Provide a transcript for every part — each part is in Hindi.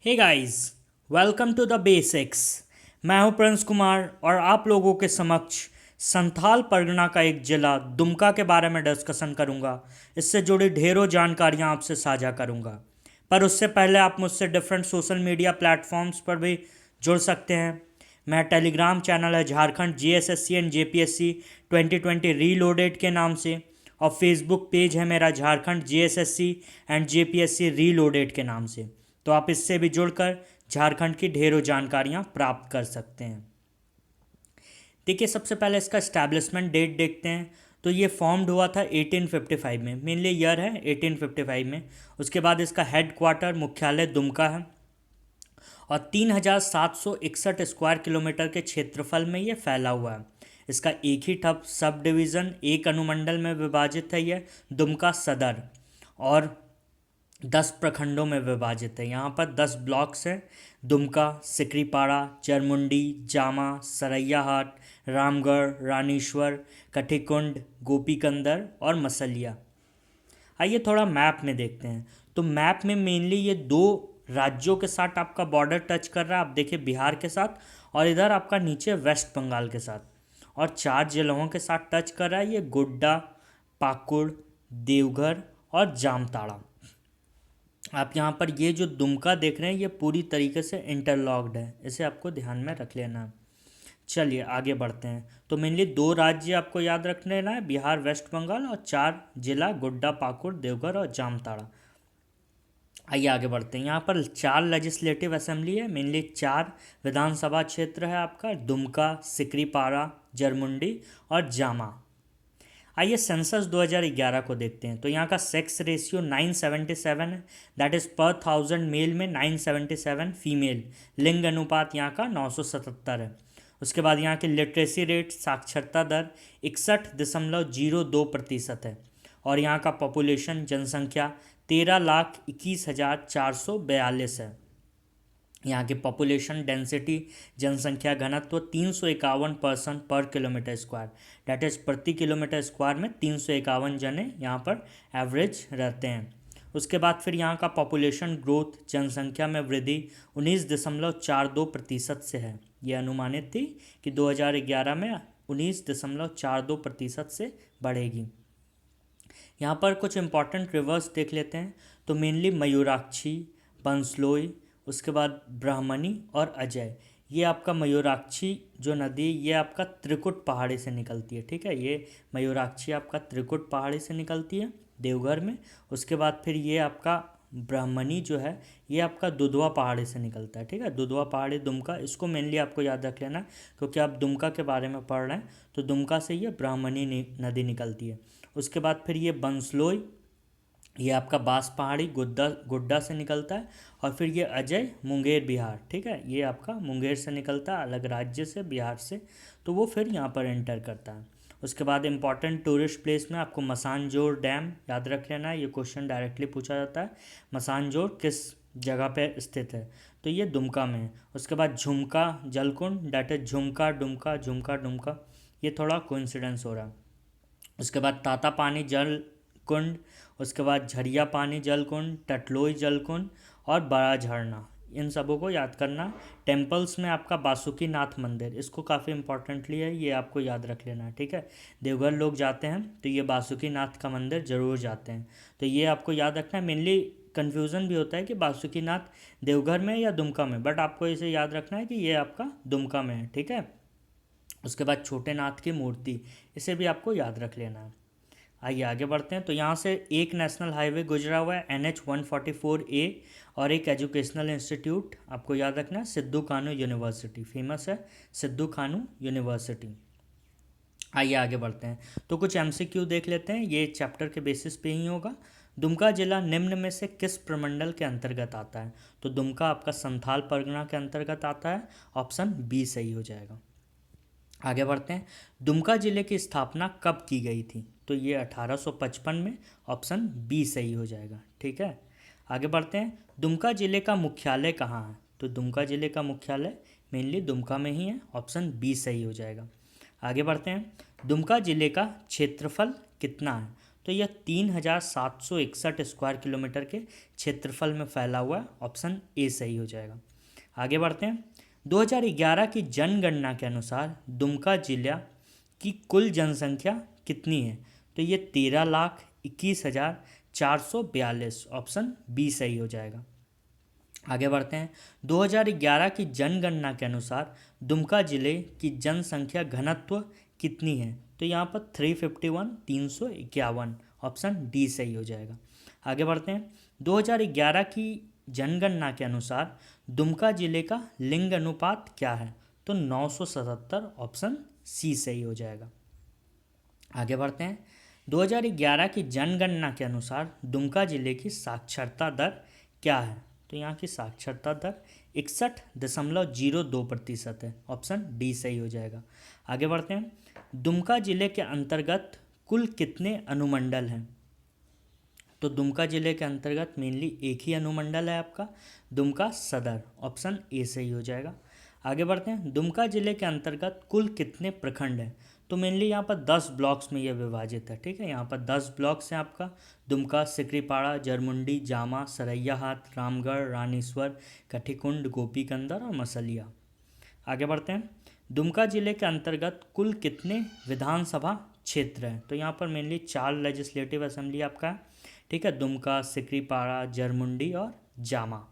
Hey guys, welcome to the basics. मैं हूं प्रिंस कुमार और आप लोगों के समक्ष संथाल परगना का एक जिला दुमका के बारे में डिस्कशन करूंगा। इससे जुड़ी ढेरों जानकारियां आपसे साझा करूंगा। पर उससे पहले आप मुझसे डिफरेंट सोशल मीडिया प्लेटफॉर्म्स पर भी जुड़ सकते हैं। मैं टेलीग्राम चैनल है Jharkhand GSSC and JPSC 2020 reloaded के नाम से, और फेसबुक पेज है मेरा Jharkhand GSSC and JPSC reloaded के नाम से। तो आप इससे भी जुड़कर झारखंड की ढेरों जानकारियां प्राप्त कर सकते हैं। देखिए, सबसे पहले इसका इस्टेब्लिशमेंट डेट देखते हैं। तो ये फॉर्म्ड हुआ था 1855 में, मेनली ईयर है 1855 में। उसके बाद इसका हेड क्वार्टर मुख्यालय दुमका है और 3761 स्क्वायर किलोमीटर के क्षेत्रफल में ये फैला हुआ है। इसका एक ही ठप सब डिवीज़न एक अनुमंडल में विभाजित है ये दुमका सदर, और 10 प्रखंडों में विभाजित है। यहाँ पर 10 ब्लॉक्स हैं: दुमका, सिकरीपाड़ा, चरमुंडी, जामा, सरैयाहाट, रामगढ़, रानीश्वर, कठीकुंड, गोपीकंदर और मसलिया। आइए थोड़ा मैप में देखते हैं। तो मैप में मेनली ये दो राज्यों के साथ आपका बॉर्डर टच कर रहा है। आप देखिए, बिहार के साथ, और इधर आपका नीचे वेस्ट बंगाल के साथ, और 4 जिलों के साथ टच कर रहा है ये: गोड्डा, पाकुड़, देवघर और जामताड़ा। आप यहाँ पर ये जो दुमका देख रहे हैं ये पूरी तरीके से इंटरलॉक्ड है, इसे आपको ध्यान में रख लेना है। चलिए आगे बढ़ते हैं। तो मेनली दो राज्य आपको याद रख लेना है: बिहार, वेस्ट बंगाल, और 4 जिला: गोड्डा, पाकुड़, देवघर और जामताड़ा। आइए आगे बढ़ते हैं। यहाँ पर 4 लेजिस्लेटिव असेंबली है, मेनली 4 विधानसभा क्षेत्र है आपका: दुमका, सिकरीपाड़ा, जरमुंडी और जामा। आइए सेंसस 2011 को देखते हैं। तो यहाँ का सेक्स रेशियो 977 है, दैट इज़ पर 1000 मेल में 977 फीमेल। लिंग अनुपात यहाँ का 977 है। उसके बाद यहाँ की लिटरेसी रेट, साक्षरता दर 61.02% है। और यहाँ का पॉपुलेशन, जनसंख्या 13,21,442 है। यहाँ की पॉपुलेशन डेंसिटी, जनसंख्या घनत्व 351 पर्सन पर किलोमीटर स्क्वायर, डैट इज़ प्रति किलोमीटर स्क्वायर में 351 जने यहाँ पर एवरेज रहते हैं। उसके बाद फिर यहाँ का पॉपुलेशन ग्रोथ, जनसंख्या में वृद्धि 19.42% से है। ये अनुमानित थी कि 2011 में 19.42% से बढ़ेगी। यहाँ पर कुछ इंपॉर्टेंट रिवर्स देख लेते हैं। तो मेनली मयूराक्षी, बंसलोई, उसके बाद ब्राह्मणी और अजय। ये आपका मयूराक्षी जो नदी, ये आपका त्रिकुट पहाड़ी से निकलती है, ठीक है। ये मयूराक्षी आपका त्रिकुट पहाड़ी से निकलती है देवघर में। उसके बाद फिर ये आपका ब्राह्मणी जो है ये आपका दुधवा पहाड़ी से निकलता है, ठीक है। दुधवा पहाड़ी दुमका, इसको मेनली आपको याद रख लेना क्योंकि आप दुमका के बारे में पढ़ रहे हैं। तो दुमका से ये ब्राह्मणी नदी निकलती है। उसके बाद फिर ये बंसलोई, ये आपका बांस पहाड़ी गोड्डा गोड्डा से निकलता है। और फिर ये अजय मुंगेर बिहार, ठीक है। ये आपका मुंगेर से निकलता है, अलग राज्य से, बिहार से। तो वो फिर यहाँ पर एंटर करता है। उसके बाद इंपॉर्टेंट टूरिस्ट प्लेस में आपको मसानजोर डैम याद रख लेना है, ये क्वेश्चन डायरेक्टली पूछा जाता है। मसानजोर किस जगह पे स्थित है? तो ये दुमका में है। उसके बाद झुमका जलकुंड, डैट इज झुमका डुमका झुमका डुमका, ये थोड़ा कोइंसिडेंस हो रहा है। उसके बाद ताता पानी जल कुंड, उसके बाद झरिया पानी जल कुंड, टटलोई जल कुंड और बड़ा झरना, इन सबों को याद करना। टेम्पल्स में आपका बासुकी नाथ मंदिर, इसको काफ़ी इंपॉर्टेंटली है, ये आपको याद रख लेना है, ठीक है। देवघर लोग जाते हैं तो ये बासुकी नाथ का मंदिर ज़रूर जाते हैं, तो ये आपको याद रखना है। मेनली कन्फ्यूज़न भी होता है कि बासुकी नाथ देवघर में या दुमका में, बट आपको इसे याद रखना है कि ये आपका दुमका में है, ठीक है। उसके बाद छोटे नाथ की मूर्ति, इसे भी आपको याद रख लेना है। आइए आगे बढ़ते हैं। तो यहाँ से एक नेशनल हाईवे गुजरा हुआ है NH 144A, और एक एजुकेशनल इंस्टीट्यूट आपको याद रखना है, सिद्धू कानू यूनिवर्सिटी, फेमस है सिद्धू कानू यूनिवर्सिटी। आइए आगे बढ़ते हैं। तो कुछ MCQ देख लेते हैं, ये चैप्टर के बेसिस पे ही होगा। दुमका जिला निम्न में से किस प्रमंडल के अंतर्गत आता है? तो दुमका आपका संथाल परगना के अंतर्गत आता है, ऑप्शन बी सही हो जाएगा। आगे बढ़ते हैं। दुमका जिले की स्थापना कब की गई थी? तो ये 1855 में, ऑप्शन बी सही हो जाएगा, ठीक है। आगे बढ़ते हैं। दुमका जिले का मुख्यालय कहाँ है? तो दुमका जिले का मुख्यालय मेनली दुमका में ही है, ऑप्शन बी सही हो जाएगा। आगे बढ़ते हैं। दुमका जिले का क्षेत्रफल कितना है? तो यह 3761 स्क्वायर किलोमीटर के क्षेत्रफल में फैला हुआ है। ऑप्शन ए सही हो जाएगा। आगे बढ़ते हैं। 2011 की जनगणना के अनुसार दुमका जिला की कुल जनसंख्या कितनी है? तो ये 13,21,442। ऑप्शन बी सही हो जाएगा। आगे बढ़ते हैं। 2011 की जनगणना के अनुसार दुमका जिले की जनसंख्या घनत्व कितनी है? तो यहाँ पर 351, 351। ऑप्शन डी सही हो जाएगा। आगे बढ़ते हैं। 2011 की जनगणना के अनुसार दुमका जिले का लिंग अनुपात क्या है? तो 977। ऑप्शन सी सही हो जाएगा। आगे बढ़ते हैं। 2011 की जनगणना के अनुसार दुमका जिले की साक्षरता दर क्या है? तो यहाँ की साक्षरता दर 61.02% है। ऑप्शन डी सही हो जाएगा। आगे बढ़ते हैं। दुमका जिले के अंतर्गत कुल कितने अनुमंडल हैं? तो दुमका जिले के अंतर्गत मेनली एक ही अनुमंडल है आपका, दुमका सदर। ऑप्शन ए सही हो जाएगा। आगे बढ़ते हैं। दुमका जिले के अंतर्गत कुल कितने प्रखंड हैं? तो मेनली यहाँ पर 10 ब्लॉक्स में यह विभाजित है। ठीक है, यहाँ पर 10 ब्लॉक्स हैं आपका। दुमका, सिकरीपाड़ा, जरमुंडी, जामा, सरैयाहाट, रामगढ़, रानीश्वर, कठीकुंड, गोपीकंदर और मसलिया। आगे बढ़ते हैं। दुमका जिले के अंतर्गत कुल कितने विधानसभा क्षेत्र हैं? तो यहाँ पर मेनली 4 लेजिस्लेटिव असेंबली आपका है। ठीक है, दुमका, सिकरीपाड़ा, जरमुंडी और जामा।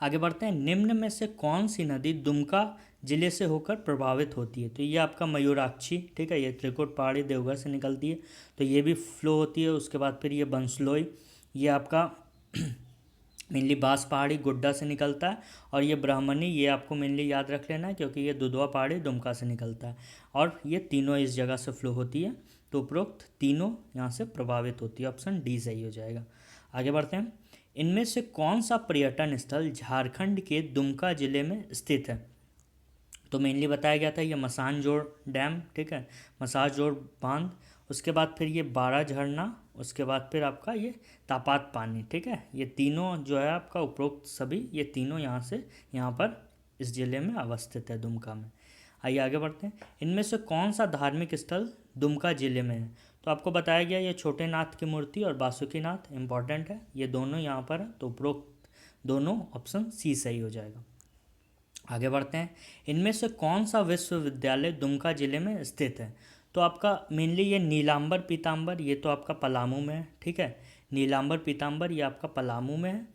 आगे बढ़ते हैं। निम्न में से कौन सी नदी दुमका जिले से होकर प्रभावित होती है? तो ये आपका मयूराक्षी। ठीक है, ये त्रिकुट पहाड़ी देवघर से निकलती है, तो ये भी फ्लो होती है। उसके बाद फिर ये बंसलोई, ये आपका मेनली बांस पहाड़ी गोड्डा से निकलता है। और ये ब्राह्मणी, ये आपको मेनली याद रख लेना है क्योंकि ये दुधवा पहाड़ी दुमका से निकलता है। और ये तीनों इस जगह से फ्लो होती है, तो उपरोक्त तीनों यहाँ से प्रभावित होती है। ऑप्शन डी सही हो जाएगा। आगे बढ़ते हैं। इनमें से कौन सा पर्यटन स्थल झारखंड के दुमका जिले में स्थित है? तो मेनली बताया गया था ये मसानजोड़ डैम। ठीक है, मसानजोड़ बांध। उसके बाद फिर ये बारह झरना। उसके बाद फिर आपका ये तापात पानी। ठीक है, ये तीनों जो है आपका उपरोक्त सभी, ये तीनों यहाँ से यहाँ पर इस जिले में अवस्थित है, दुमका में। आइए आगे बढ़ते हैं। इनमें से कौन सा धार्मिक स्थल दुमका जिले में है? तो आपको बताया गया ये छोटे नाथ की मूर्ति और बासुकीनाथ इंपॉर्टेंट है, ये दोनों यहाँ पर है, तो उपरोक्त दोनों ऑप्शन सी सही हो जाएगा। आगे बढ़ते हैं। इनमें से कौन सा विश्वविद्यालय दुमका जिले में स्थित है? तो आपका मेनली ये नीलांबर पीताम्बर, ये तो आपका पलामू में है। ठीक है, नीलांबर पीताम्बर ये आपका पलामू में है,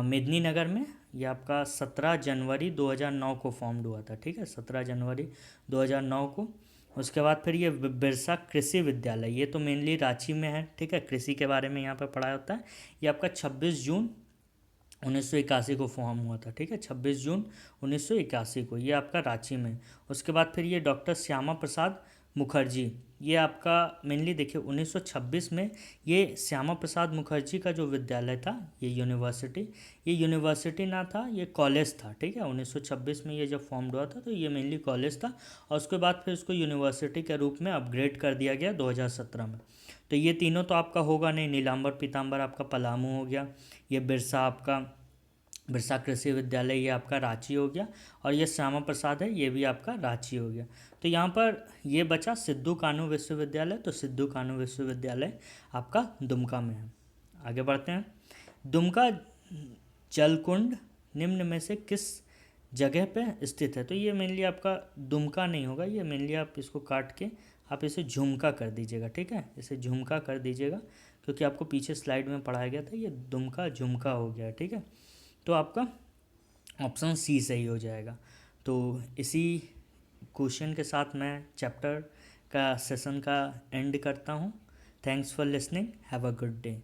मेदिनीनगर में। ये आपका 17 जनवरी 2009 को फॉर्म्ड हुआ था। ठीक है, 17 जनवरी 2009 को। उसके बाद फिर ये बिरसा कृषि विद्यालय, ये तो मेनली रांची में है। ठीक है, कृषि के बारे में यहाँ पर पढ़ाया होता है। ये आपका 26 जून 1981 को फॉर्म हुआ था। ठीक है, 26 जून 1981 को, ये आपका रांची में। उसके बाद फिर ये डॉक्टर श्यामा प्रसाद मुखर्जी, ये आपका मेनली देखिए 1926 में ये श्यामा प्रसाद मुखर्जी का जो विद्यालय था, ये यूनिवर्सिटी ना था, ये कॉलेज था। ठीक है, 1926 में ये जब फॉर्म्ड हुआ था तो ये मेनली कॉलेज था, और उसके बाद फिर इसको यूनिवर्सिटी के रूप में अपग्रेड कर दिया गया 2017 में। तो ये तीनों तो आपका होगा नहीं, नीलांबर पीताम्बर आपका पलामू हो गया, ये बिरसा कृषि विद्यालय ये आपका रांची हो गया, और ये श्यामा प्रसाद है ये भी आपका रांची हो गया। तो यहाँ पर ये बचा सिद्धू कानू विश्वविद्यालय, तो सिद्धू कानू विश्वविद्यालय आपका दुमका में है। आगे बढ़ते हैं। दुमका जलकुंड निम्न में से किस जगह पे स्थित है? तो ये मेनली आपका दुमका नहीं होगा, ये मेनली आप इसको काट के आप इसे झुमका कर दीजिएगा। ठीक है, इसे झुमका कर दीजिएगा क्योंकि आपको पीछे स्लाइड में पढ़ाया गया था, ये दुमका झुमका हो गया। ठीक है, तो आपका ऑप्शन सी सही हो जाएगा। तो इसी क्वेश्चन के साथ मैं चैप्टर का सेशन का एंड करता हूँ। Thanks for listening, have a good day.